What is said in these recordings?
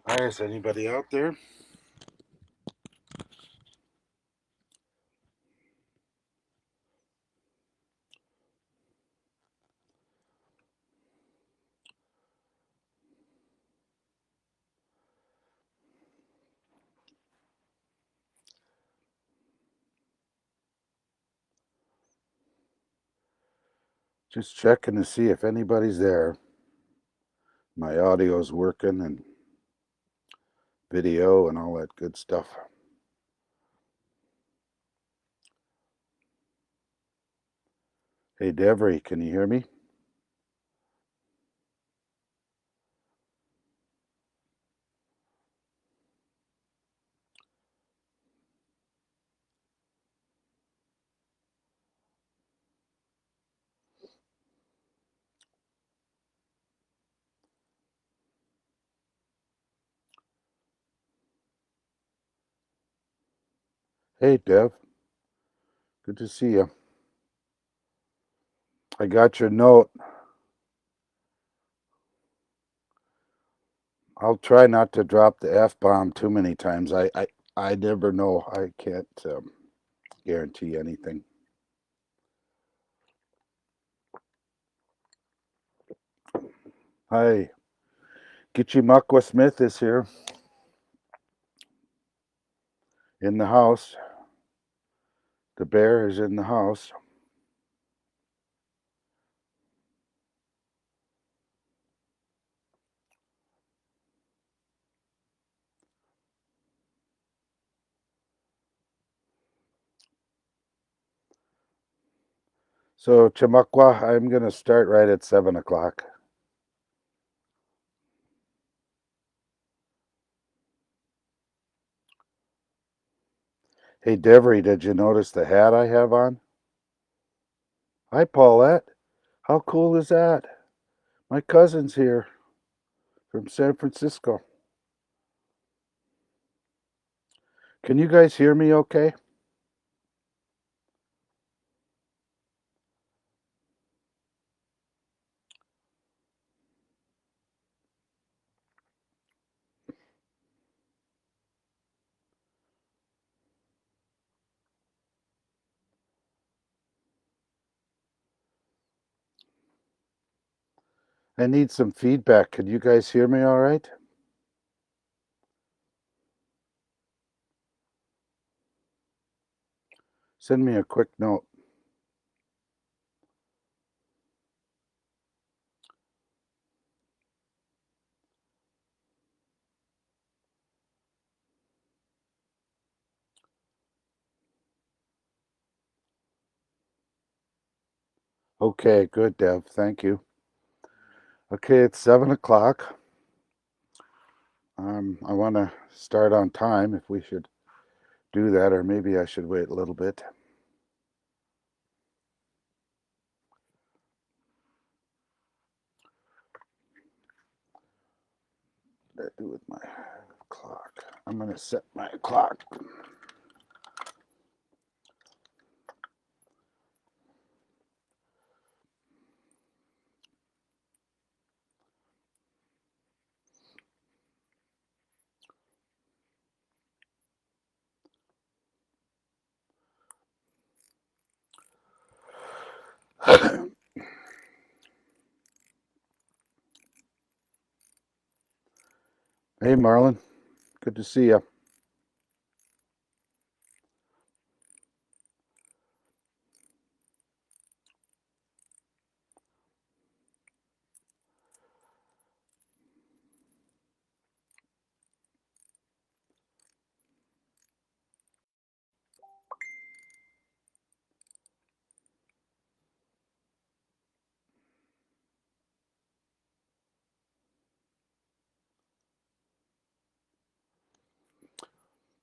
Hi, is anybody out there? Just checking to see if anybody's there. My audio's working and video and all that good stuff. Hey, Devery, can you hear me? Hey, Dev. Good to see you. I got your note. I'll try not to drop the F-bomb too many times. I never know. I can't guarantee anything. Hi. Gichimakwa Smith is here in the house. The bear is in the house. So, Chamakwa, I'm going to start right at 7 o'clock. Hey, Devery, did you notice the hat I have on? Hi, Paulette. How cool is that? My cousin's here from San Francisco. Can you guys hear me okay? I need some feedback. Can you guys hear me all right? Send me a quick note. Okay, good, Dev. Thank you. Okay, it's 7 o'clock. I want to start on time if we should do that, or maybe I should wait a little bit. What did I do with my clock? I'm going to set my clock. Hey, Marlon. Good to see you.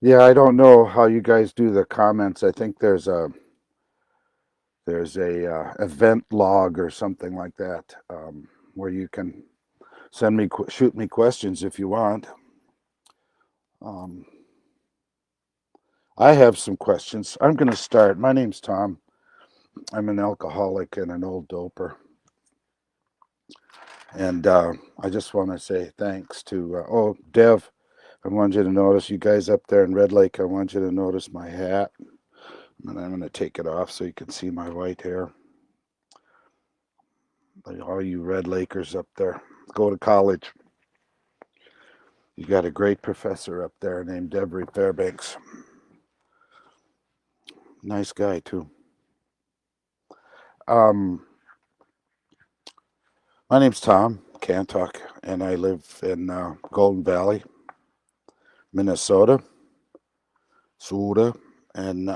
Yeah, I don't know how you guys do the comments. I think there's a event log or something like that, where you can shoot me questions if you want. Um, I have some questions. I'm going to start. My name's Tom. I'm an alcoholic and an old doper, and I just want to say thanks to Dev. I want you to notice, you guys up there in Red Lake, I want you to notice my hat. And I'm going to take it off so you can see my white hair. All you Red Lakers up there, go to college. You got a great professor up there named Devery Fairbanks. Nice guy, too. My name's Tom Kanthak, and I live in Golden Valley, Minnesota. And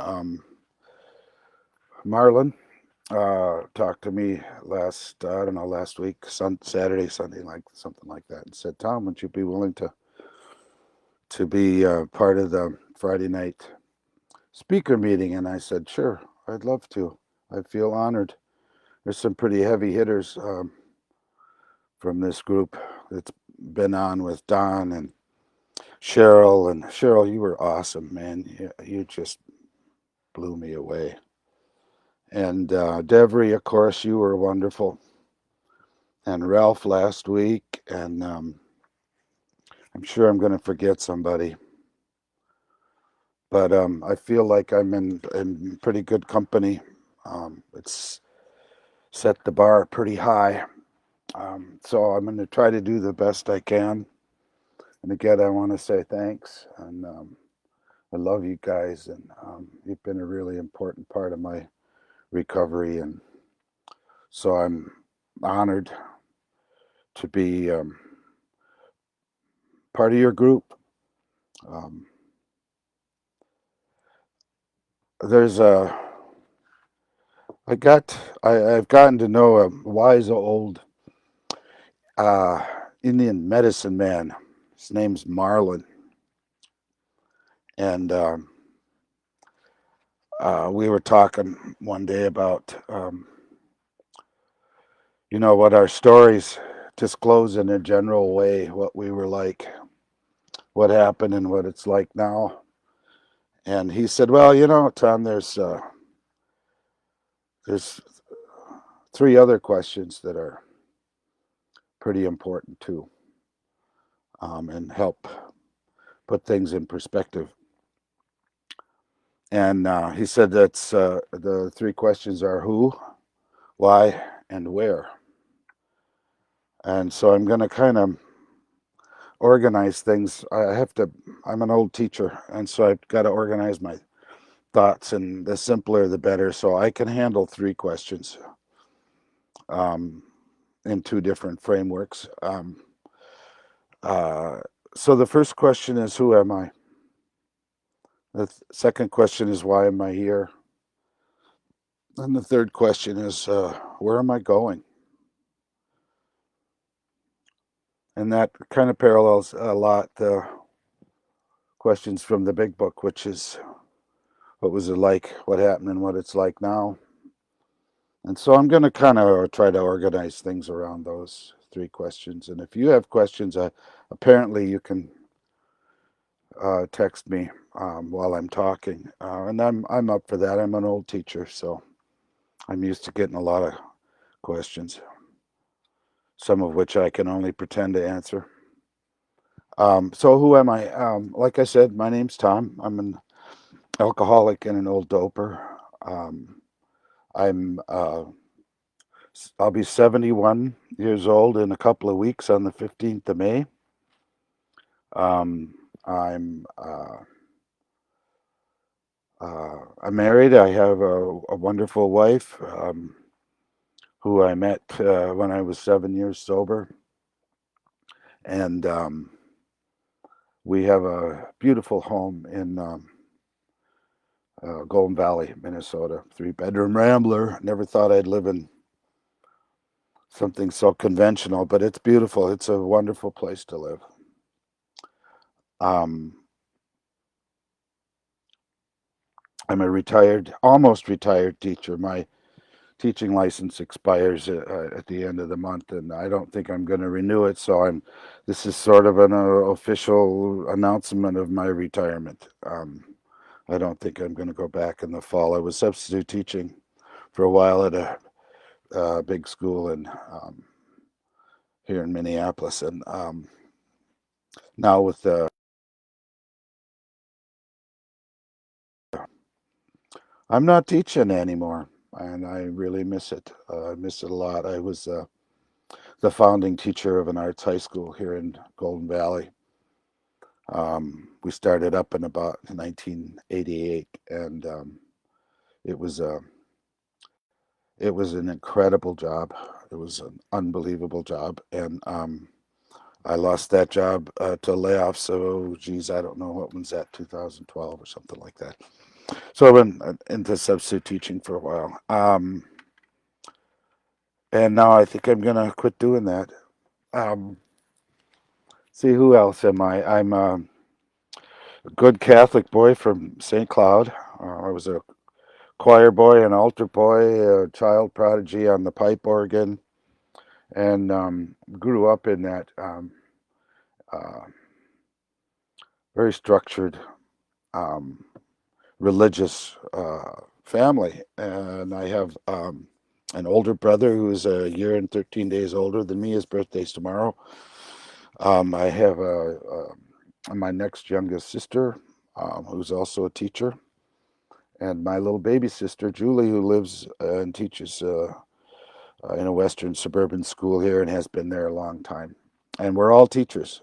Marlon talked to me last week, Saturday, Sunday, like something like that, and said, "Tom, would you be willing to be part of the Friday night speaker meeting?" And I said, "Sure, I'd love to. I feel honored. There's some pretty heavy hitters from this group that's been on with Don and Cheryl. And Cheryl, you were awesome, man. You just blew me away. And Devery, of course, you were wonderful. And Ralph last week. And I'm sure I'm going to forget somebody. But I feel like I'm in pretty good company. It's set the bar pretty high. So I'm going to try to do the best I can. And again, I want to say thanks. And I love you guys. And you've been a really important part of my recovery. And so I'm honored to be part of your group. Um, there's a I've gotten to know a wise old uh, Indian medicine man. His name's Marlon, and we were talking one day about what our stories disclose in a general way, what we were like, what happened, and what it's like now. And he said, "Well, Tom, there's three other questions that are pretty important too, and help put things in perspective." And he said that's the three questions are who, why, and where. And so I'm going to kind of organize things. I'm an old teacher, and so I've got to organize my thoughts, and the simpler the better. So I can handle three questions um, in two different frameworks. Uh, so the first question is, who am I? The second question is, why am I here? And the third question is, where am I going? And that kind of parallels a lot the questions from the big book, which is, what was it like, what happened, and what it's like now. And so I'm going to kind of try to organize things around those three questions. And if you have questions, apparently you can text me while I'm talking, and I'm up for that. I'm an old teacher, so I'm used to getting a lot of questions, some of which I can only pretend to answer. So who am I? Like I said, my name's Tom. I'm an alcoholic and an old doper. Um, I'm I'll be 71 years old in a couple of weeks on the 15th of May. Um, I'm I'm married. I have a wonderful wife who I met when I was 7 years sober, and we have a beautiful home in Golden Valley, Minnesota. 3-bedroom rambler. Never thought I'd live in something so conventional, but it's beautiful. It's a wonderful place to live. Um, I'm a almost retired teacher. My teaching license expires at the end of the month, and I don't think I'm going to renew it. So this is sort of an official announcement of my retirement. I don't think I'm going to go back in the fall. I was substitute teaching for a while at a big school here in Minneapolis, and now with the I'm not teaching anymore, and I really miss it. I miss it a lot. I was the founding teacher of an arts high school here in Golden Valley. We started up in about 1988, and it was a it was an incredible job. It was an unbelievable job, and I lost that job to layoffs. So, geez, I don't know what was that, 2012 or something like that. So I went into substitute teaching for a while, and now I think I'm gonna quit doing that. Um, see, who else am I? I'm a good Catholic boy from St. Cloud. I was a choir boy, an altar boy, a child prodigy on the pipe organ, and grew up in that uh, very structured um, religious family. And I have an older brother who's a year and 13 days older than me. His birthday's tomorrow. I have my next youngest sister, who's also a teacher, and my little baby sister, Julie, who lives and teaches in a Western suburban school here and has been there a long time. And we're all teachers.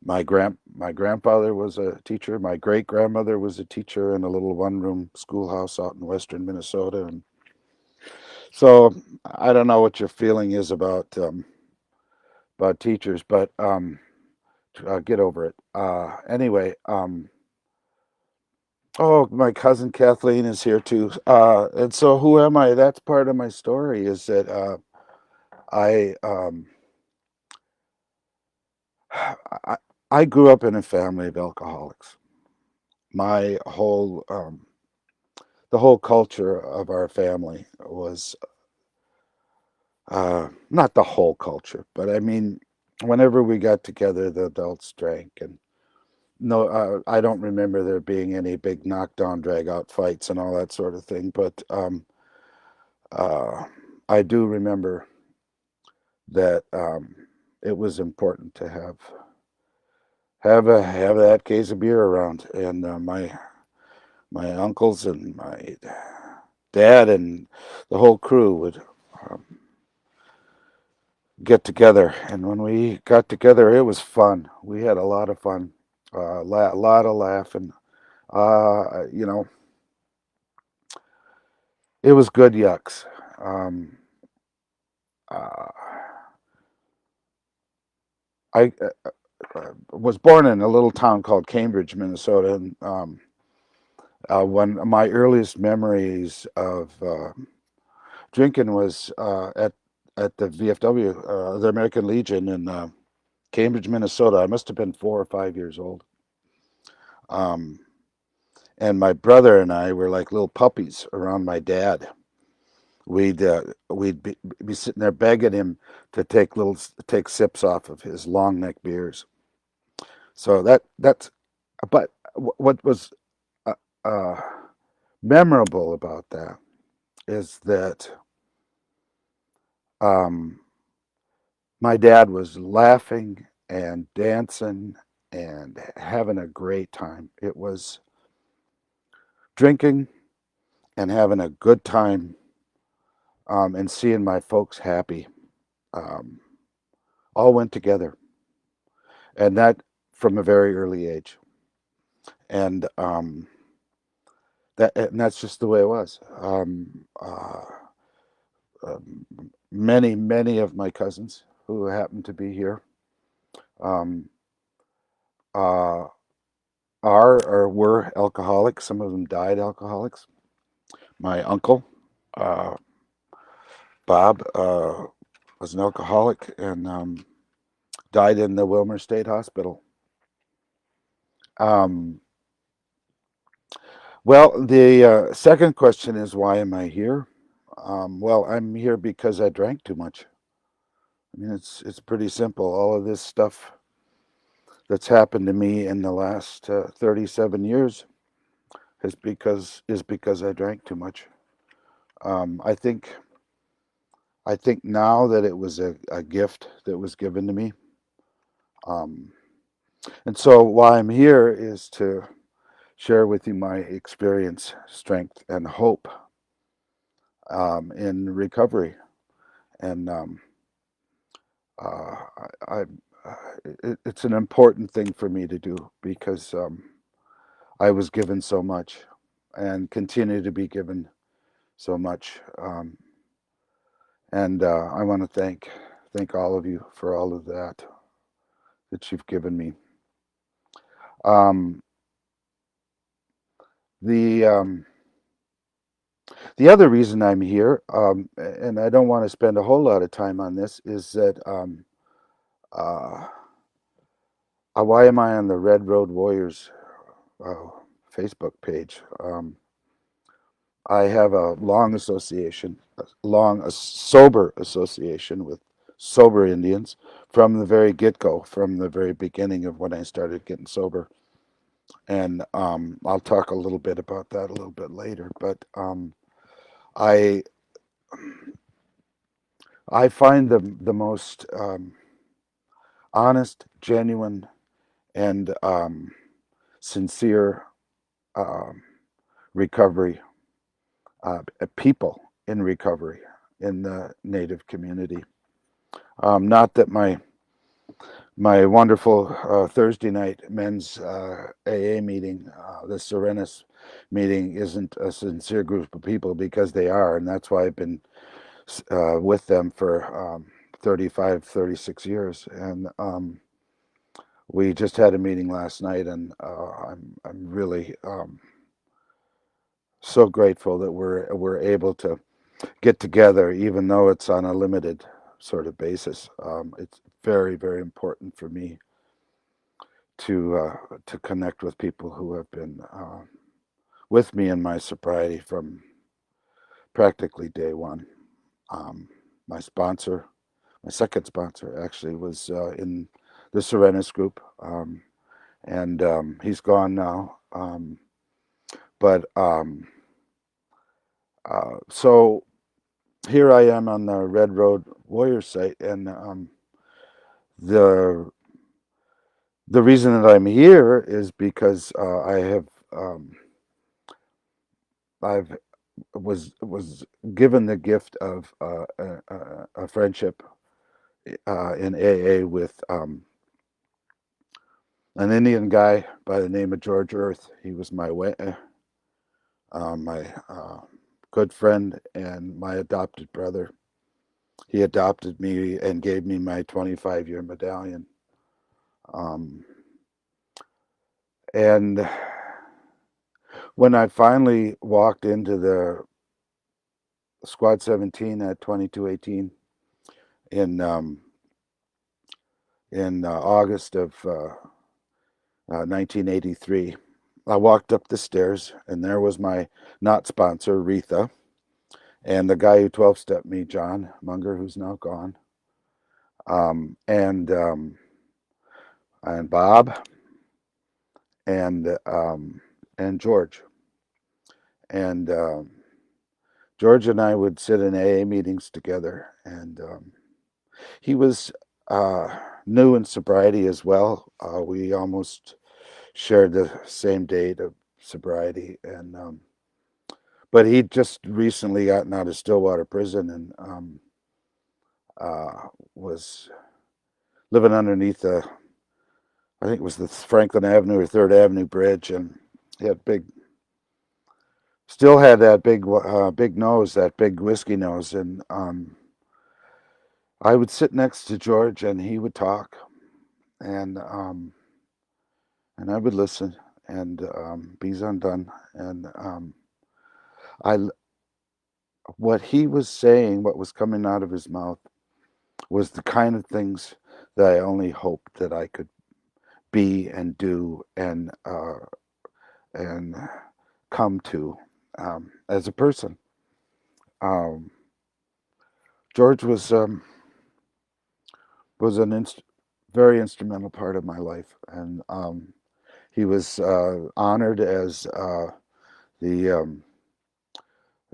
My grandfather was a teacher. My great grandmother was a teacher in a little one-room schoolhouse out in western Minnesota. And so I don't know what your feeling is about teachers, but get over it. Anyway, oh, my cousin Kathleen is here too. And so who am I? That's part of my story. Is that I I I grew up in a family of alcoholics. My whole the whole culture of our family was not the whole culture, but I mean, whenever we got together, the adults drank, and no, I don't remember there being any big knockdown, drag out fights and all that sort of thing. But uh, I do remember that it was important to have that case of beer around, and my uncles and my dad and the whole crew would um, get together. And when we got together, it was fun. We had a lot of fun, a lot of laughing. You know, it was good yucks. Um, uh, I was born in a little town called Cambridge, Minnesota, and one of my earliest memories of drinking was at the VFW, the American Legion in Cambridge, Minnesota. I must have been 4 or 5 years old. Um, and my brother and I were like little puppies around my dad. We'd be sitting there begging him to take sips off of his long neck beers. So that's but what was uh, uh, memorable about that is that um, my dad was laughing and dancing and having a great time. It was drinking and having a good time, and seeing my folks happy, um, all went together, and that from a very early age. And that's just the way it was. Um, many of my cousins who happen to be here um, uh, are or were alcoholics. Some of them died alcoholics. My uncle, uh, Bob, was an alcoholic and died in the Wilmer State Hospital. Um, well, the second question is, why am I here? Well, I'm here because I drank too much. I mean, it's pretty simple. All of this stuff that's happened to me in the last 37 years is because I drank too much. Um, I think I think now that it was a gift that was given to me. Um, and so why I'm here is to share with you my experience, strength, and hope in recovery. And uh, I, it's an important thing for me to do because I was given so much and continue to be given so much. And I want to thank all of you for all of that you've given me. Um, the the other reason I'm here, and I don't want to spend a whole lot of time on this, is that uh, why am I on the Red Road Warriors uh, Facebook page? I have a long association, a sober association with sober Indians from the very get-go, from the very beginning of when I started getting sober. And I'll talk a little bit about that a little bit later. But I I find the most honest, genuine, and sincere um, recovery people in recovery in the Native community. Not that my wonderful Thursday night men's AA meeting, the Serenus meeting, isn't a sincere group of people, because they are, and that's why I've been with them for 35, 36 years. And we just had a meeting last night, and I'm really so grateful that we're able to get together, even though it's on a limited sort of basis. It's very, very important for me to connect with people who have been with me in my sobriety from practically day one. My sponsor, my second sponsor, actually was in the Serenus group, and he's gone now. But so here I am on the Red Road Warriors site, and the the reason that I'm here is because I've was given the gift of a friendship in AA with an Indian guy by the name of George Earth. He was my good friend and my adopted brother. He adopted me and gave me my 25-year medallion. Um, and when I finally walked into the Squad 17 at 2218 in August of 1983, I walked up the stairs, and there was my not sponsor, Retha, and the guy who 12-stepped me, John Munger, who's now gone, um, and um, and Bob, and George. And George and I would sit in AA meetings together, and he was new in sobriety as well. We almost shared the same date of sobriety, and but he'd just recently gotten out of Stillwater prison, and was living underneath I think it was the Franklin Avenue or Third Avenue bridge, and he had still had that big nose, that big whiskey nose, and I would sit next to George, and he would talk, and I would listen, and be undone, and I what he was saying, what was coming out of his mouth, was the kind of things that I only hoped that I could be and do and come to as a person. Um, George was an very instrumental part of my life, and he was honored as the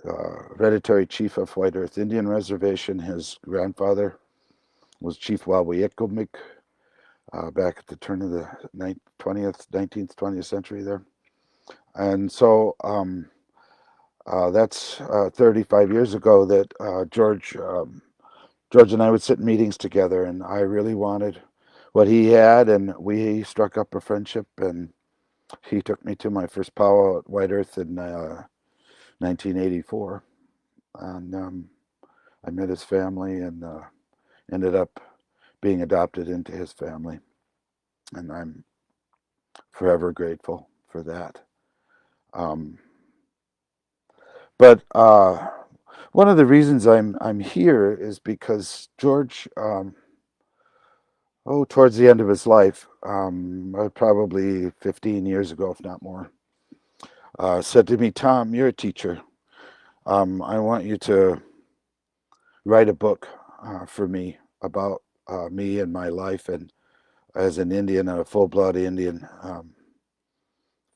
hereditary chief of White Earth Indian Reservation. His grandfather was Chief Walwiyakumik back at the turn of the 20th, 19th, 20th century there. And so that's 35 years ago that George and I would sit in meetings together, and I really wanted what he had, and we struck up a friendship. And he took me to my first powwow at White Earth in 1984, and I met his family and ended up being adopted into his family, and I'm forever grateful for that. Um, but one of the reasons I'm here is because George, towards the end of his life, probably 15 years ago, if not more, said to me, "Tom, you're a teacher. I want you to write a book for me about me and my life and as an Indian, a full-blood Indian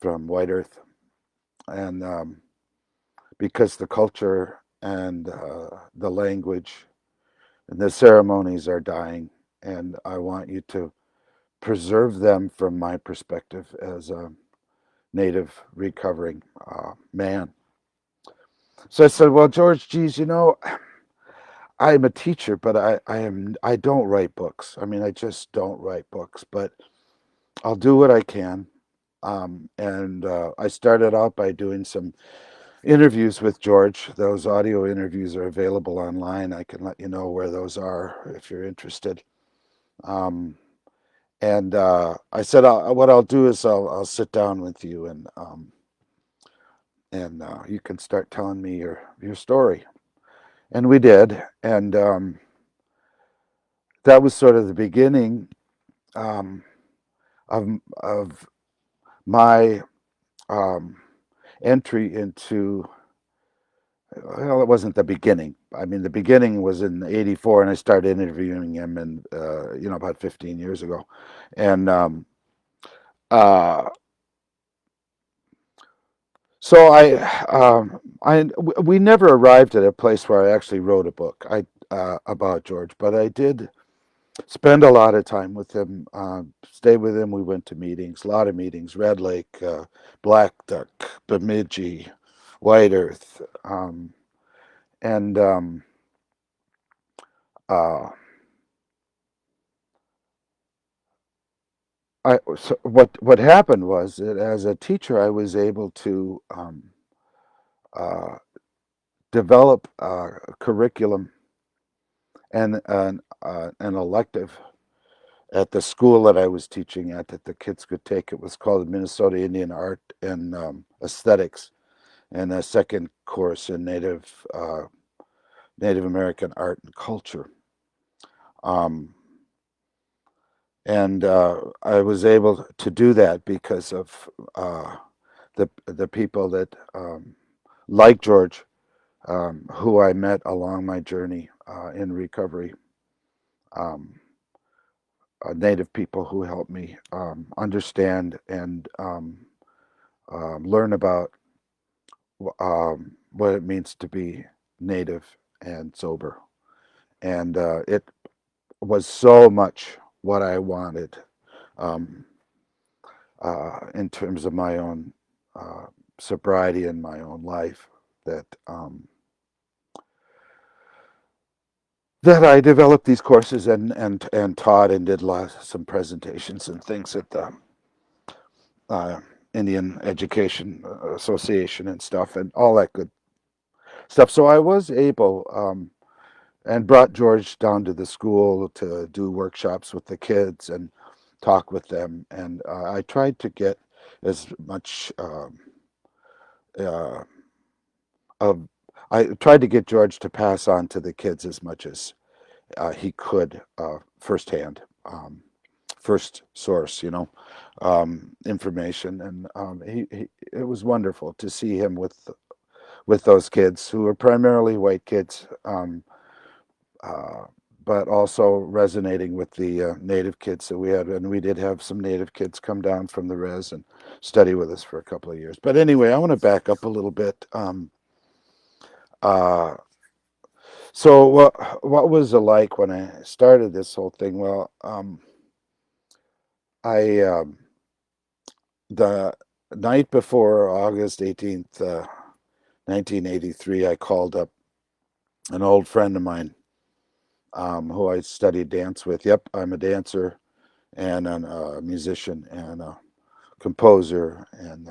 from White Earth, and because the culture and the language and the ceremonies are dying, and I want you to preserve them from my perspective as a native recovering man." So I said, "Well, George, geez, I'm a teacher, but I don't write books. I mean, I just don't write books, but I'll do what I can." And I started out by doing some interviews with George. Those audio interviews are available online. I can let you know where those are if you're interested. Um, and I said, what I'll do is I'll sit down with you and you can start telling me your story. And we did, and that was sort of the beginning um, of my um, entry into. Well, it wasn't the beginning. I mean, the beginning was in '84, and I started interviewing him, and about 15 years ago, and uh, so we never arrived at a place where I actually wrote a book about George, but I did spend a lot of time with him, stay with him. We went to meetings, a lot of meetings, Red Lake, Black Duck, Bemidji, White Earth, and uh, so what happened was that as a teacher, I was able to uh, develop a curriculum and an elective at the school that I was teaching at that the kids could take. It was called Minnesota Indian Art and Aesthetics, and a second course in Native American art and culture. Um, and I was able to do that because of the people that like George, who I met along my journey in recovery. Um, Native people who helped me understand and learn about what it means to be native and sober. And it was so much what I wanted um, in terms of my own sobriety in my own life that I developed these courses and taught and did some presentations and things at the uh, Indian Education Association and stuff and all that good stuff. So I was able and brought George down to the school to do workshops with the kids and talk with them. And I tried to get as much uh, of I tried to get George to pass on to the kids as much as he could firsthand, first source, information. And it was wonderful to see him with those kids who were primarily white kids, uh, but also resonating with the native kids that we had. And we did have some native kids come down from the res and study with us for a couple of years. But anyway, I want to back up a little bit. Uh, so what was it like when I started this whole thing? Well, I the night before August 18th, 1983, I called up an old friend of mine who I studied dance with. Yep, I'm a dancer and a musician and a composer, and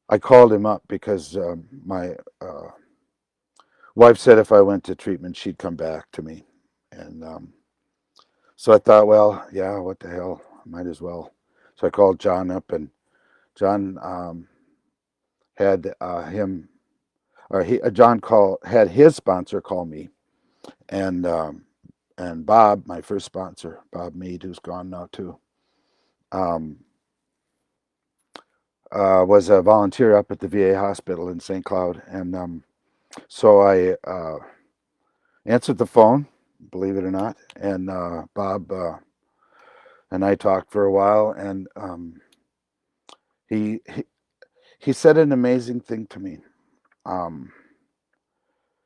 I called him up because my wife said if I went to treatment, she'd come back to me, and so I thought, well, yeah, what the hell, might as well. So I called John up, and John had him or he John had his sponsor call me, and Bob, my first sponsor, Bob Mead, who's gone now too, um, was a volunteer up at the VA hospital in St. Cloud, and so I answered the phone, believe it or not, and Bob and I talked for a while, and he, he he said an amazing thing to me. Um,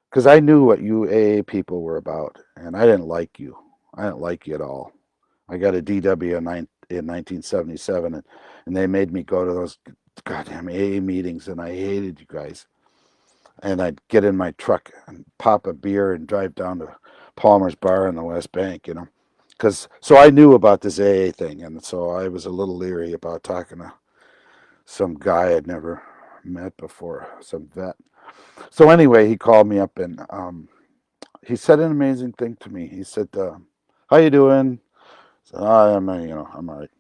because I knew what you AA people were about, and I didn't like you. I didn't like you at all. I got a DW in 1977, and they made me go to those goddamn AA meetings, and I hated you guys. And I'd get in my truck and pop a beer and drive down to Palmer's Bar in the West Bank, because so I knew about this AA thing, and so I was a little leery about talking to some guy I'd never met before, some vet. So anyway, he called me up, and he said an amazing thing to me. He said, "How you doing?" I said, "Oh, I'm all right."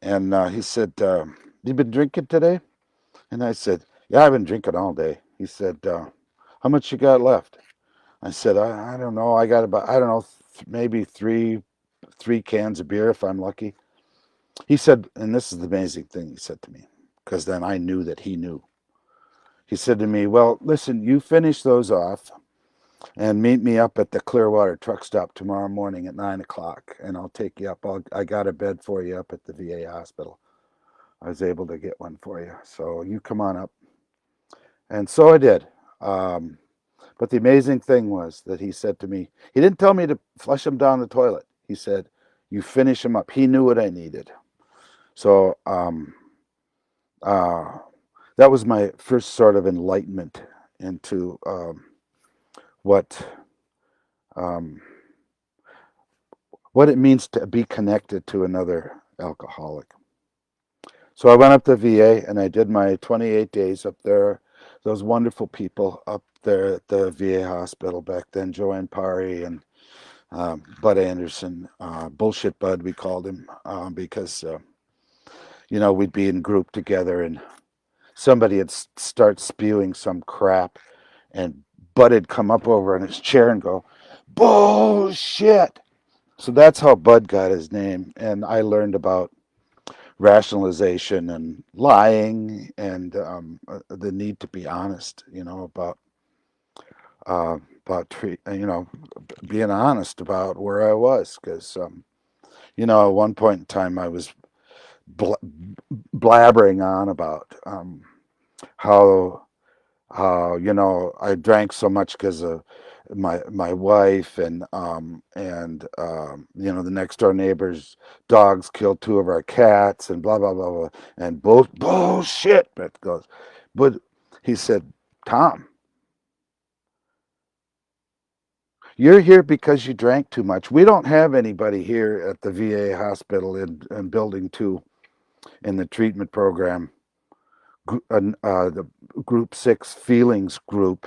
And he said, "You been drinking today?" And I said, "Yeah, I've been drinking all day." He said, "How much you got left?" I said, I don't know. I got about, I don't know, maybe three cans of beer if I'm lucky." He said, and this is the amazing thing he said to me, because then I knew that he knew. He said to me, "Well, listen, you finish those off and meet me up at the Clearwater truck stop tomorrow morning at 9 o'clock, and I'll take you up. I got a bed for you up at the VA hospital. I was able to get one for you. So you come on up." And so I did. Um, but the amazing thing was that he said to me, he didn't tell me to flush him down the toilet. He said, "You finish him up." He knew what I needed. So uh, that was my first sort of enlightenment into what um, what it means to be connected to another alcoholic. So I went up to VA and I did my 28 days up there. Those wonderful people up there at the VA hospital back then, Joanne Pari and Bud Anderson, Bullshit Bud, we called him, because, we'd be in group together and somebody would start spewing some crap, and Bud had come up over in his chair and go, "Bullshit." So that's how Bud got his name. And I learned about rationalization and lying, and the need to be honest, about being honest about where I was, because at one point in time I was bl- blabbering on about how I drank so much because of my wife, and the next door neighbor's dogs killed two of our cats, and blah blah blah blah, and bullshit. But he said, "Tom, you're here because you drank too much. We don't have anybody here at the VA hospital in Building 2 in the treatment program, the Group 6 feelings group,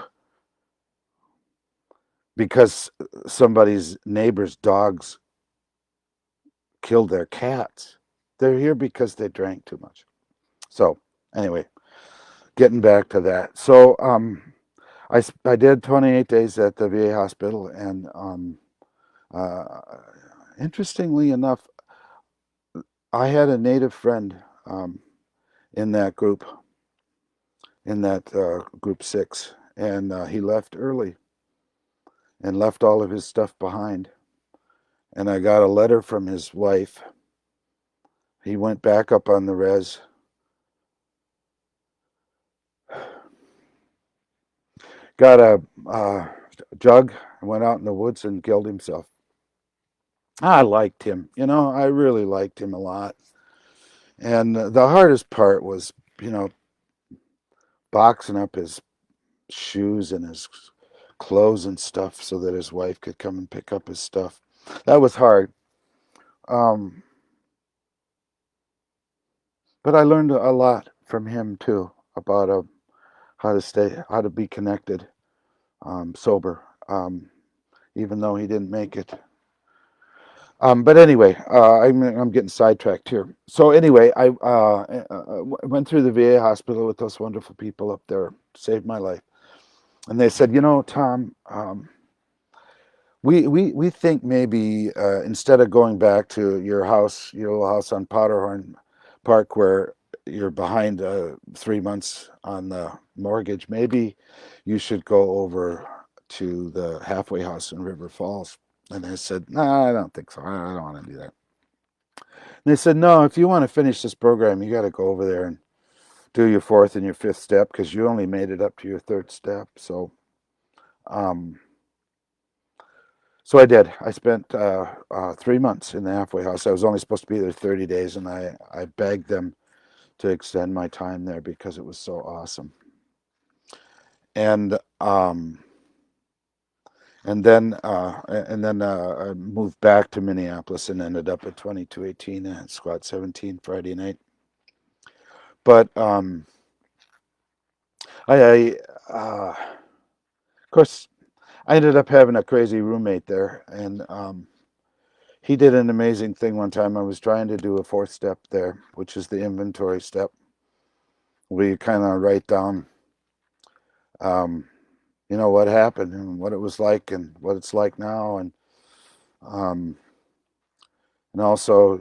because somebody's neighbor's dogs killed their cats. They're here because they drank too much." So anyway, getting back to that. So I did 28 days at the VA hospital, and uh, interestingly enough, I had a Native friend um, in that group, in that Group 6, and he left early and left all of his stuff behind. And I got a letter from his wife. He went back up on the res, got a jug, and went out in the woods and killed himself. I liked him. I really liked him a lot. And the hardest part was, you know, boxing up his shoes and his clothes and stuff so that his wife could come and pick up his stuff. That was hard. Um, but I learned a lot from him too about how to be connected, sober, even though he didn't make it. But anyway, I'm getting sidetracked here. So anyway, I went through the VA hospital with those wonderful people up there, saved my life, and they said, Tom, we think maybe instead of going back to your little house on Powderhorn Park, where you're behind 3 months on the mortgage, maybe you should go over to the halfway house in River Falls. And I said, no, I don't think so. I don't want to do that. And they said, no, if you want to finish this program, you got to go over there and do your fourth and your fifth step because you only made it up to your third step. Um, so I did. I spent 3 months in the halfway house. I was only supposed to be there 30 days, and I begged them to extend my time there because it was so awesome. And um, and then I moved back to Minneapolis and ended up at 2218 and Squad 17 Friday night. But of course, I ended up having a crazy roommate there, and he did an amazing thing one time. I was trying to do a fourth step there, which is the inventory step, where you kind of write down, um, what happened and what it was like and what it's like now, um, and also,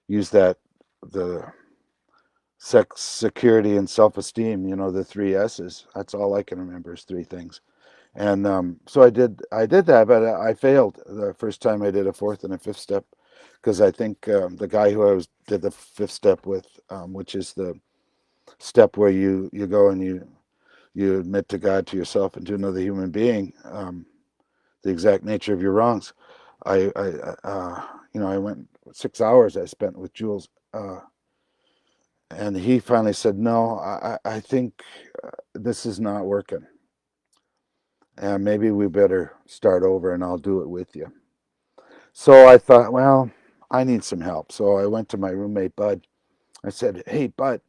use the sex, security, and self-esteem. The three S's. That's all I can remember is three things. And so I did that, but I failed the first time I did a fourth and a fifth step because I think the guy who did the fifth step with, which is the step where you go and you admit to God, to yourself, and to another human being the exact nature of your wrongs. I went 6 hours I spent with Jules, and he finally said, "No, I think this is not working, and maybe we better start over, and I'll do it with you." So I thought, well, I need some help. So I went to my roommate Bud. I said, "Hey, Bud,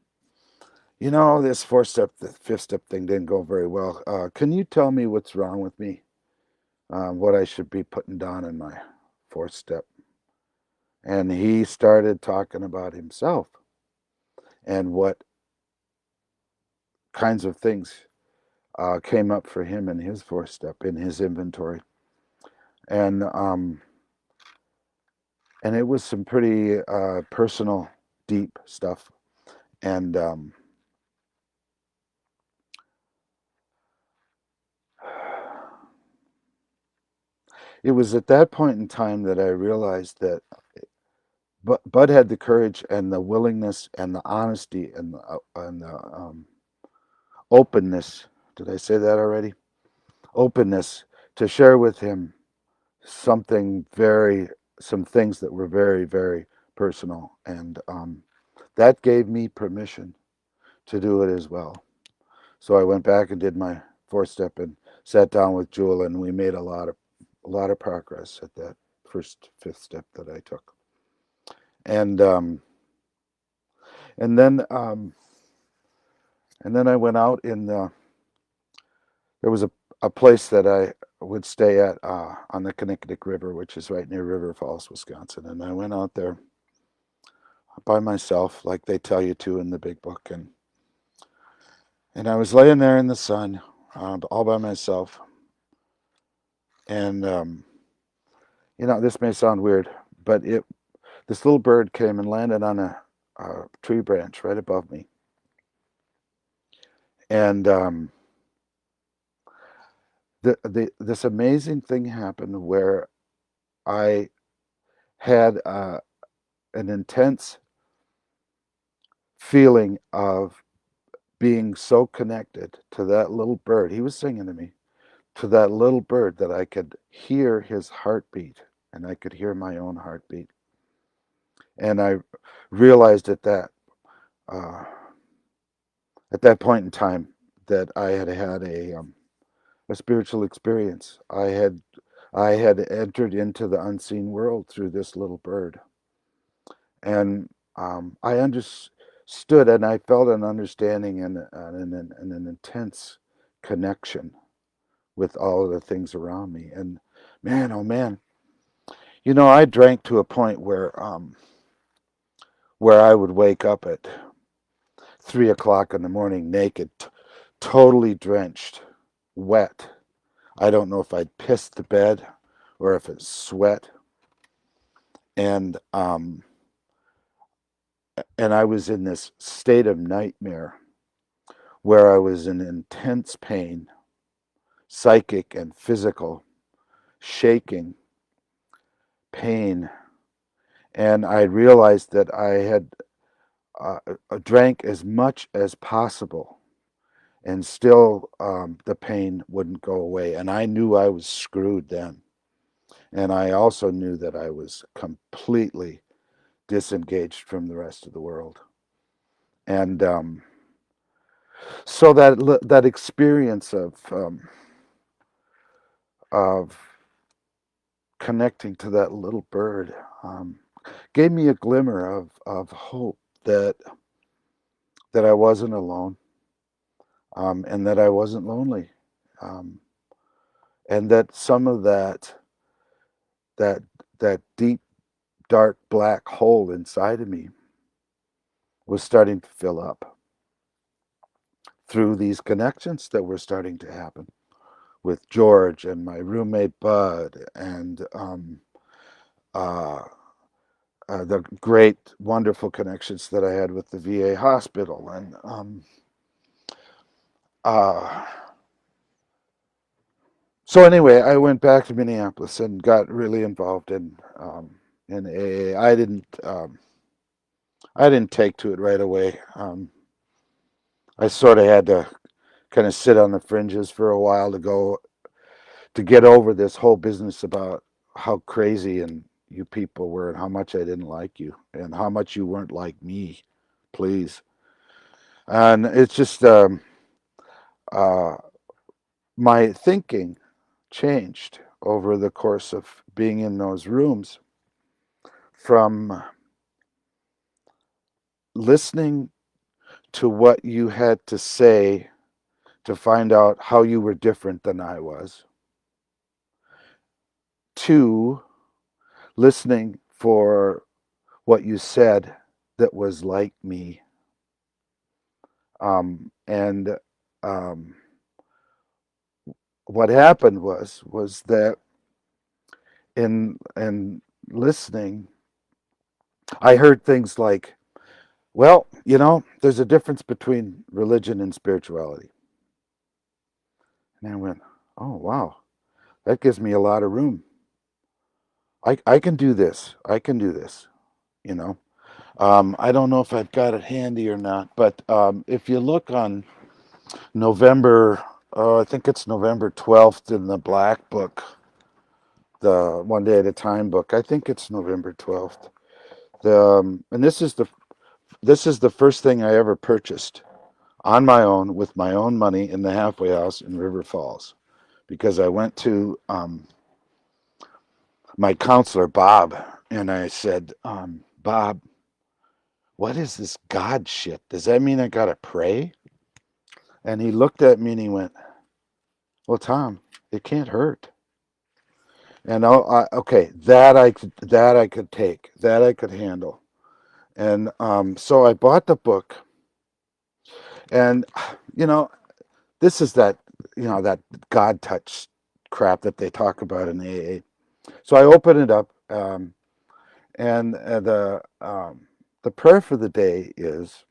this fourth step, the fifth step thing didn't go very well. Can you tell me what's wrong with me? What I should be putting down in my fourth step?" And he started talking about himself and what kinds of things came up for him in his fourth step in his inventory, and and it was some pretty personal, deep stuff, and it was at that point in time that I realized that Bud had the courage and the willingness and the honesty and the openness. Did I say that already? Openness to share with him something some things that were very, very personal. And that gave me permission to do it as well. So I went back and did my fourth step and sat down with Jewel, and we made a lot of progress at that first fifth step that I took. And and then and then I went out in the there was a place that I would stay at on the Kanthak River, which is right near River Falls, Wisconsin. And I went out there by myself, like they tell you to in the big book, and I was laying there in the sun, all by myself. And this may sound weird, but this little bird came and landed on a tree branch right above me, and this amazing thing happened where I had an intense feeling of being so connected to that little bird. He was singing to me, to that little bird, that I could hear his heartbeat and I could hear my own heartbeat. And I realized uh, at that point in time that I had had a spiritual experience. I had entered into the unseen world through this little bird, and I understood, and I felt an understanding and an intense connection with all of the things around me. And man, oh man, I drank to a point where I would wake up at 3 o'clock in the morning naked, totally drenched, wet. I don't know if I'd pissed the bed or if it's sweat. And and I was in this state of nightmare where I was in intense pain, psychic and physical, shaking, pain. And I realized that I had drank as much as possible, and still the pain wouldn't go away. And I knew I was screwed then. And I also knew that I was completely disengaged from the rest of the world. And so that experience of connecting to that little bird gave me a glimmer of hope that I wasn't alone, and that I wasn't lonely, um, and that some of that that deep dark black hole inside of me was starting to fill up through these connections that were starting to happen with George and my roommate Bud, and uh, the great, wonderful connections that I had with the VA hospital. And uh, so anyway, I went back to Minneapolis and got really involved in AA. I didn't take to it right away. I sort of had to kind of sit on the fringes for a while to get over this whole business about how crazy and you people were, and how much I didn't like you, and how much you weren't like me, please. And it's just uh, my thinking changed over the course of being in those rooms, from listening to what you had to say to find out how you were different than I was, to listening for what you said that was like me. And um, what happened was that in listening, I heard things like, well, there's a difference between religion and spirituality. And I went, oh, wow, that gives me a lot of room. I can do this. I can do this, you know. I don't know if I've got it handy or not, but if you look on November, I think it's November 12th in the Black Book, the One Day at a Time book. I think it's November 12th. And this is the first thing I ever purchased on my own with my own money in the halfway house in River Falls, because I went to my counselor Bob, and I said, Bob, what is this God shit? Does that mean I gotta pray? And he looked at me and he went, well, Tom, it can't hurt. And okay, that I could take, that I could handle. And so I bought the book, and you know, this is that God touch crap that they talk about in AA. So I open it up, and the prayer for the day is,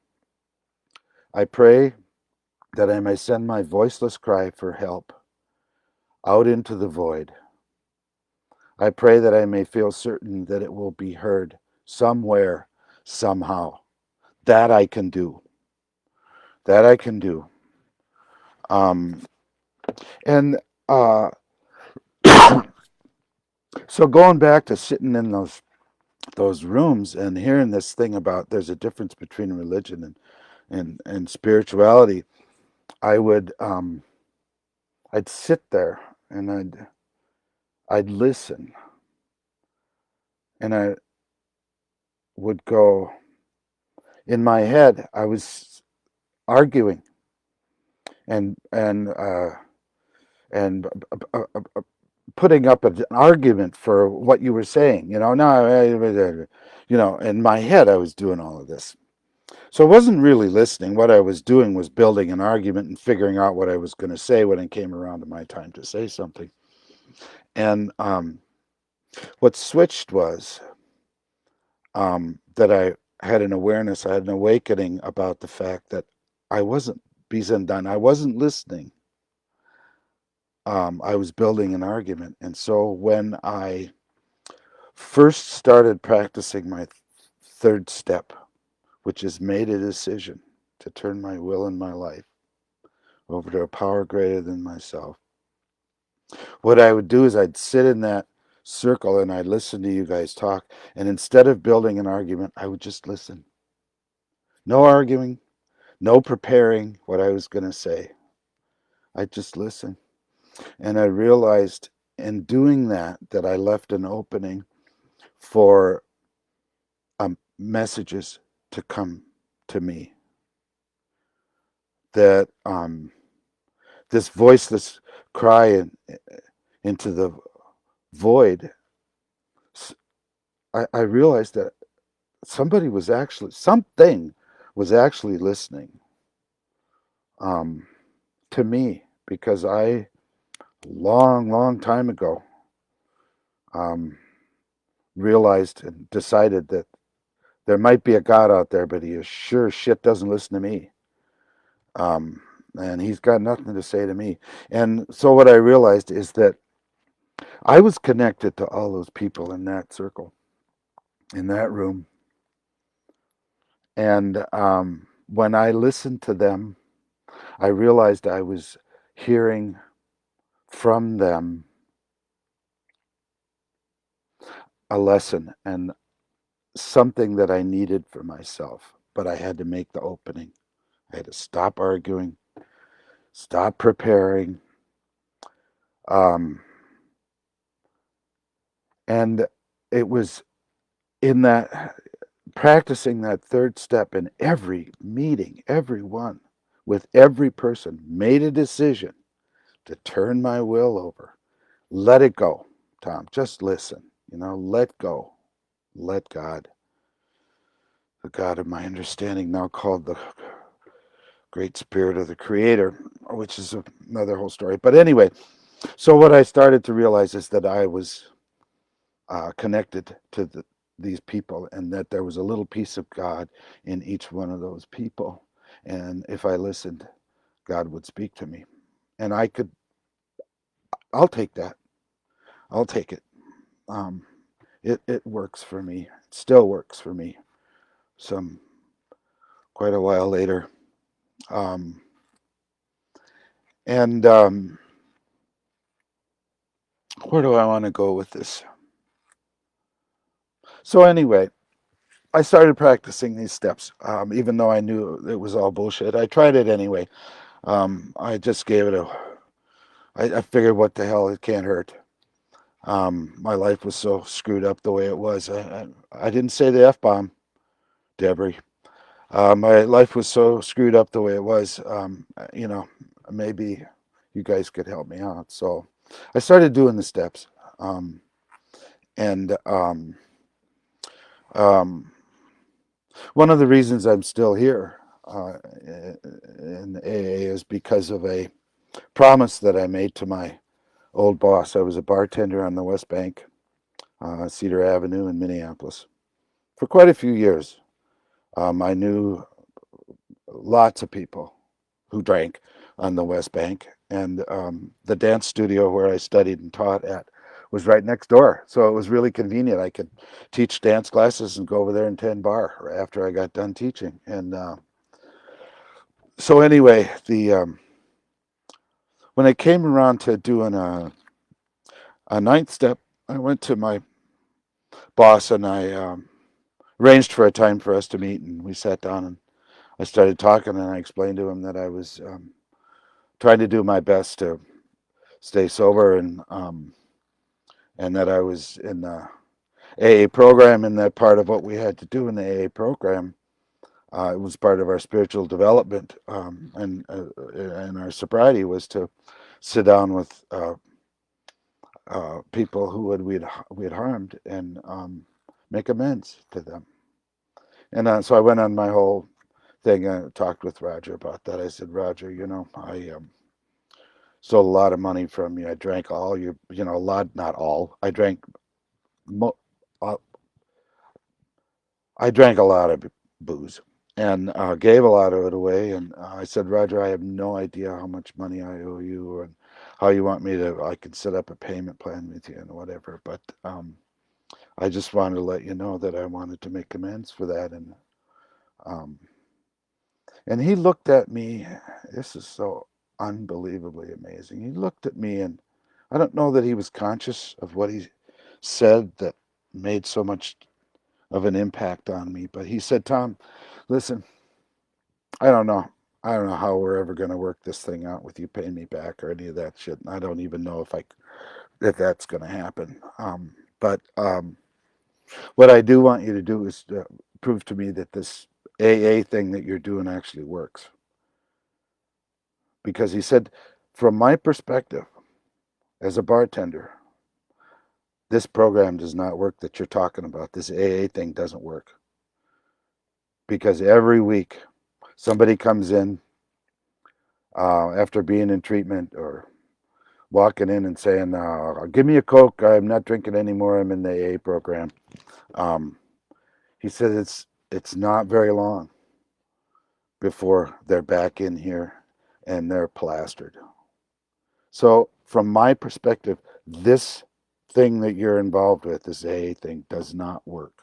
I pray that I may send my voiceless cry for help out into the void. I pray that I may feel certain that it will be heard somewhere, somehow. That I can do. That I can do. Um, and So going back to sitting in those rooms and hearing this thing about there's a difference between religion and spirituality, I would I'd sit there and I'd listen, and I would go, in my head I was arguing and and putting up an argument for what you were saying. No, in my head I was doing all of this. So I wasn't really listening. What I was doing was building an argument and figuring out what I was going to say when it came around to my time to say something. And what switched was that I had an awareness, I had an awakening about the fact that I wasn't Bizendan. I wasn't listening. I was building an argument. And so when I first started practicing my third step, which is made a decision to turn my will and my life over to a power greater than myself, what I would do is I'd sit in that circle and I'd listen to you guys talk. And instead of building an argument, I would just listen. No arguing, no preparing what I was going to say. I'd just listen. And I realized in doing that I left an opening for messages to come to me. That this voiceless cry into the void, I realized that something was actually listening to me, because I, long time ago, realized and decided that there might be a God out there, but he sure as shit doesn't listen to me. And he's got nothing to say to me. And so what I realized is that I was connected to all those people in that circle, in that room. And when I listened to them, I realized I was hearing from them a lesson and something that I needed for myself. But I had to make the opening. I had to stop arguing, stop preparing. And it was in that practicing that third step in every meeting, every one, with every person, made a decision to turn my will over. Let it go, Tom. Just listen. Let go. Let God, the God of my understanding, now called the Great Spirit of the Creator, which is another whole story. But anyway, so what I started to realize is that I was connected to these people, and that there was a little piece of God in each one of those people. And if I listened, God would speak to me. And I'll take that. I'll take it. Um, it works for me. It still works for me. Quite a while later. Um, and where do I want to go with this? So anyway, I started practicing these steps, even though I knew it was all bullshit. I tried it anyway. I just gave it I figured, what the hell, it can't hurt. My life was so screwed up the way it was. I didn't say the F-bomb, Debbie. My life was so screwed up the way it was. Maybe you guys could help me out. So I started doing the steps. And one of the reasons I'm still here in AA is because of a promise that I made to my old boss. I was a bartender on the West Bank, Cedar Avenue in Minneapolis, for quite a few years. I knew lots of people who drank on the West Bank, and the dance studio where I studied and taught at was right next door. So it was really convenient. I could teach dance classes and go over there and tend bar after I got done teaching. And so anyway, when I came around to doing a ninth step, I went to my boss and I arranged for a time for us to meet, and we sat down and I started talking, and I explained to him that I was trying to do my best to stay sober, and that I was in the AA program, and that part of what we had to do in the AA program, it was part of our spiritual development, and our sobriety was to sit down with people who we had harmed and make amends to them. And so I went on my whole thing. I talked with Roger about that. I said, Roger, I stole a lot of money from you. I drank all your, a lot, not all. Mo- uh, I drank a lot of booze and gave a lot of it away. And I said, Roger, I have no idea how much money I owe you and how you want me to. I can set up a payment plan with you and whatever. But I just wanted to let you know that I wanted to make amends for that. Um, and he looked at me. This is so unbelievably amazing. He looked at me, and I don't know that he was conscious of what he said that made so much of an impact on me. But he said, Tom, listen, I don't know. I don't know how we're ever going to work this thing out with you paying me back or any of that shit. And I don't even know if that's going to happen. But what I do want you to do is prove to me that this AA thing that you're doing actually works. Because he said, from my perspective as a bartender, this program does not work that you're talking about. This AA thing doesn't work. Because every week somebody comes in after being in treatment or walking in and saying, give me a Coke. I'm not drinking anymore. I'm in the AA program. Um, he said it's not very long before they're back in here and they're plastered. So from my perspective, this thing that you're involved with, this AA thing, does not work.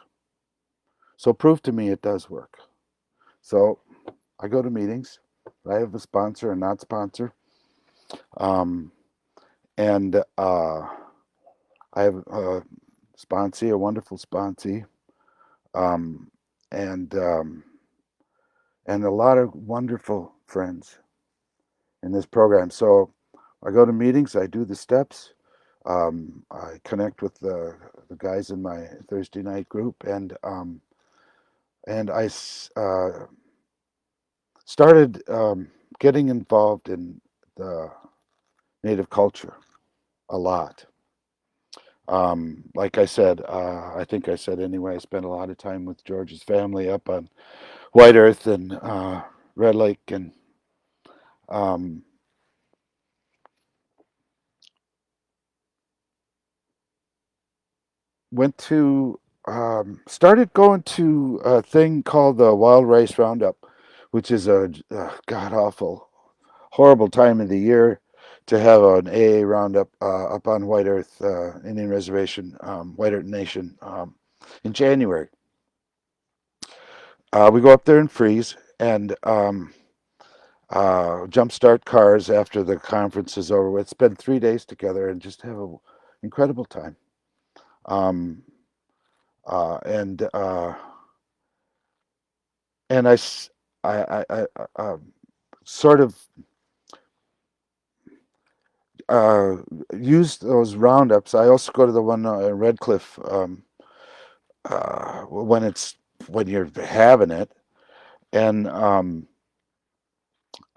So prove to me it does work. So I go to meetings. I have a sponsor and not sponsor. Um, and I have a sponsee, a wonderful sponsee, um, and um, and a lot of wonderful friends in this program. So I go to meetings, I do the steps, I connect with the guys in my Thursday night group, and I started getting involved in the Native culture a lot. Like I said, I think I said anyway, I spent a lot of time with George's family up on White Earth and Red Lake, and um, went to started going to a thing called the Wild Rice Roundup, which is a god awful, horrible time of the year to have an AA roundup up on White Earth Indian Reservation, White Earth Nation, in January. We go up there and freeze and jumpstart cars after the conference is over with. Spend 3 days together and just have an incredible time. Um, and and sort of uh, use those roundups. I also go to the one in Red Cliff when you're having it, and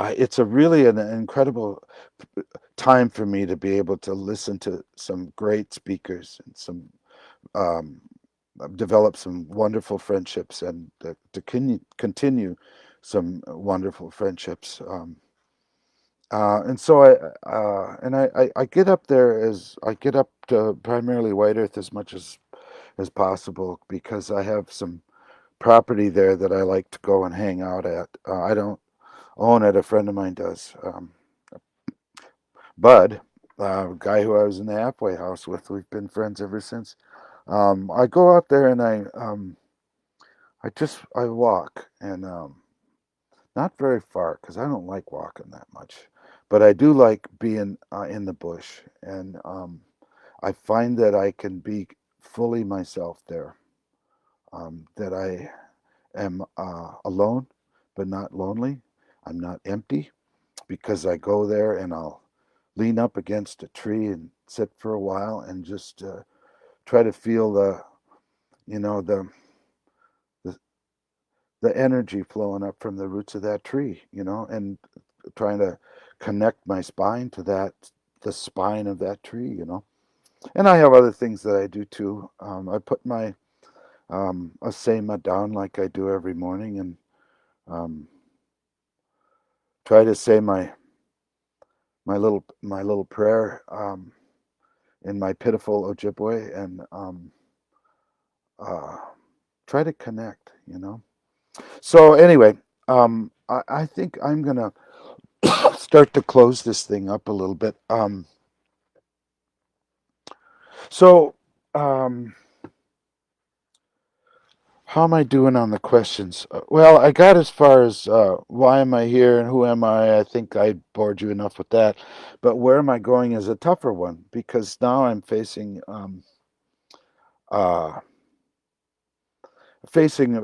it's a really an incredible time for me to be able to listen to some great speakers and some um, develop some wonderful friendships and to continue some wonderful friendships. And so I get up there as I get up to primarily White Earth as much as possible because I have some property there that I like to go and hang out at. I don't own it; a friend of mine does. Bud, a guy who I was in the halfway house with, we've been friends ever since. I go out there and I walk and not very far because I don't like walking that much, but I do like being in the bush and I find that I can be fully myself there. That I am alone, but not lonely. I'm not empty because I go there and I'll lean up against a tree and sit for a while and just try to feel you know, the the energy flowing up from the roots of that tree, and trying to connect my spine to the spine of that tree, And I have other things that I do too. I put my asema down like I do every morning, and um, try to say my little prayer in my pitiful Ojibwe, and uh, try to connect. So anyway, I think I'm gonna start to close this thing up a little bit. So um, how am I doing on the questions? Well, I got as far as why am I here and who am I? I think I bored you enough with that. But where am I going is a tougher one because now I'm uh, facing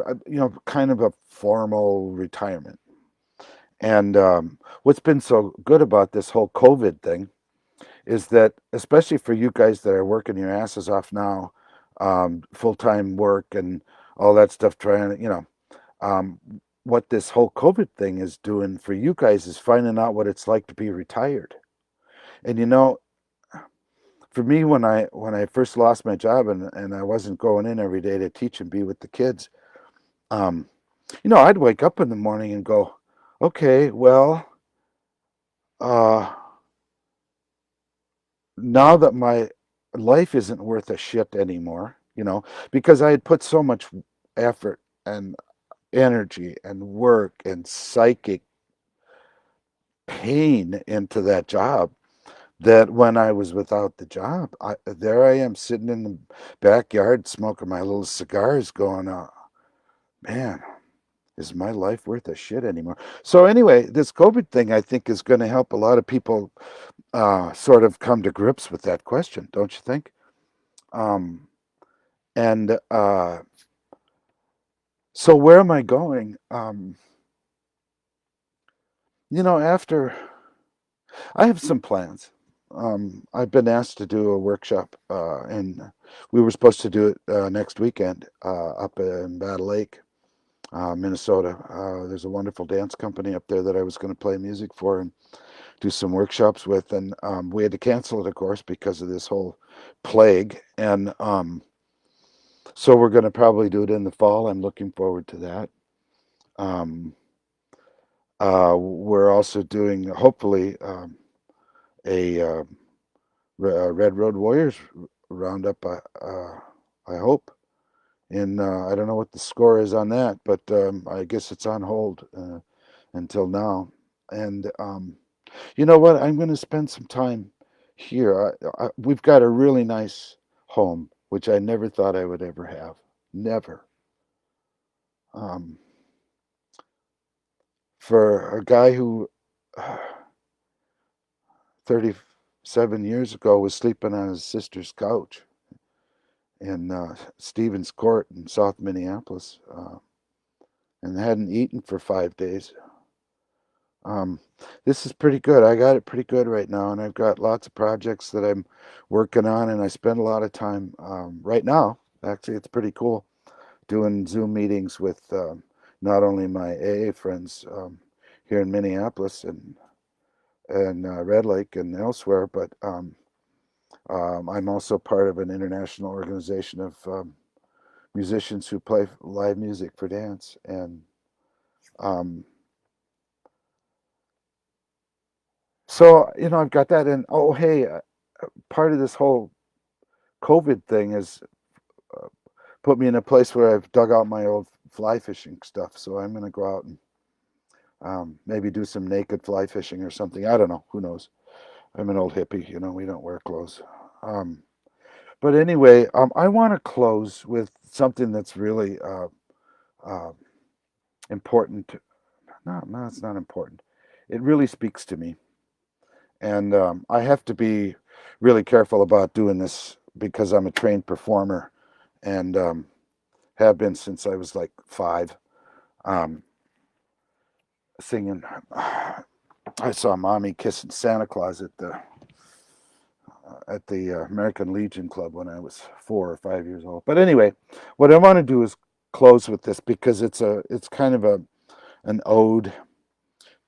kind of a formal retirement. And what's been so good about this whole COVID thing is that, especially for you guys that are working your asses off now, full time work and all that stuff, trying to, um, what this whole COVID thing is doing for you guys is finding out what it's like to be retired. And for me, when I first lost my job and I wasn't going in every day to teach and be with the kids, um, I'd wake up in the morning and go, okay, well, uh, now that my life isn't worth a shit anymore, because I had put so much effort and energy and work and psychic pain into that job, that when I was without the job, there I am sitting in the backyard smoking my little cigars going, man, is my life worth a shit anymore? So anyway, this COVID thing I think is going to help a lot of people sort of come to grips with that question, don't you think? Um, and so where am I going? After I have some plans. I've been asked to do a workshop, and we were supposed to do it next weekend up in Battle Lake, Minnesota. There's a wonderful dance company up there that I was going to play music for and do some workshops with, and we had to cancel it, of course, because of this whole plague. And so we're going to probably do it in the fall. I'm looking forward to that. Um, we're also doing, hopefully, a Red Road Warriors roundup. I hope. And I don't know what the score is on that, but I guess it's on hold until now. And you know what? I'm going to spend some time here. We've got a really nice home, which I never thought I would ever have. Never. Um, for a guy who 37 years ago was sleeping on his sister's couch in Stevens Court in South Minneapolis, and hadn't eaten for 5 days. Um, this is pretty good. I got it pretty good right now, and I've got lots of projects that I'm working on, and I spend a lot of time right now. Actually, it's pretty cool doing Zoom meetings with not only my AA friends here in Minneapolis and Red Lake and elsewhere, but I'm also part of an international organization of musicians who play live music for dance, and um, so I've got that. And oh, hey, part of this whole COVID thing has uh, put me in a place where I've dug out my old fly fishing stuff. So I'm going to go out and maybe do some naked fly fishing or something. I don't know. Who knows? I'm an old hippie. We don't wear clothes. Um, but anyway, I want to close with something that's really uh, important. No, it's not important. It really speaks to me. And I have to be really careful about doing this because I'm a trained performer and have been since I was like 5. Um, Singing. I saw Mommy kissing Santa Claus at the American Legion Club when I was 4 or 5 years old. But anyway, what I want to do is close with this because it's kind of an ode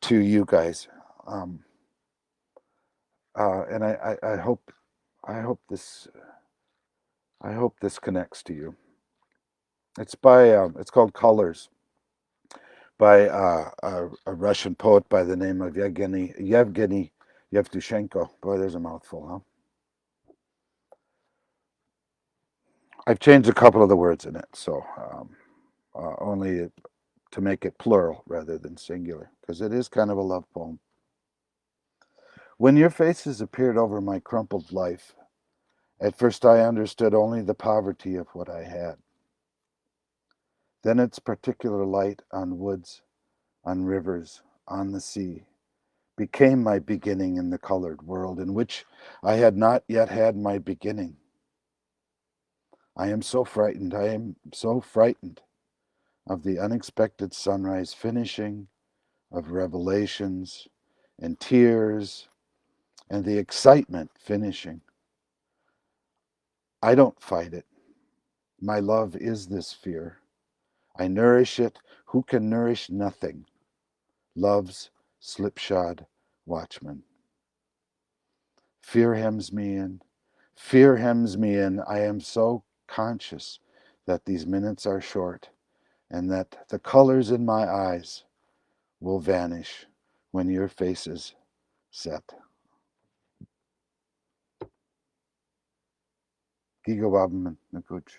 to you guys, um, and I hope this connects to you. It's called Colors by a Russian poet by the name of Yevgeny Yevtushenko. Boy, there's a mouthful, huh? I've changed a couple of the words in it, so only to make it plural rather than singular, because it is kind of a love poem. When your faces appeared over my crumpled life, at first I understood only the poverty of what I had. Then its particular light on woods, on rivers, on the sea, became my beginning in the colored world in which I had not yet had my beginning. I am so frightened, I am so frightened of the unexpected sunrise finishing, of revelations and tears and the excitement finishing. I don't fight it. My love is this fear. I nourish it. Who can nourish nothing? Love's slipshod watchman. Fear hems me in. Fear hems me in. I am so conscious that these minutes are short and that the colors in my eyes will vanish when your faces set. Giga Wabman Nakuch.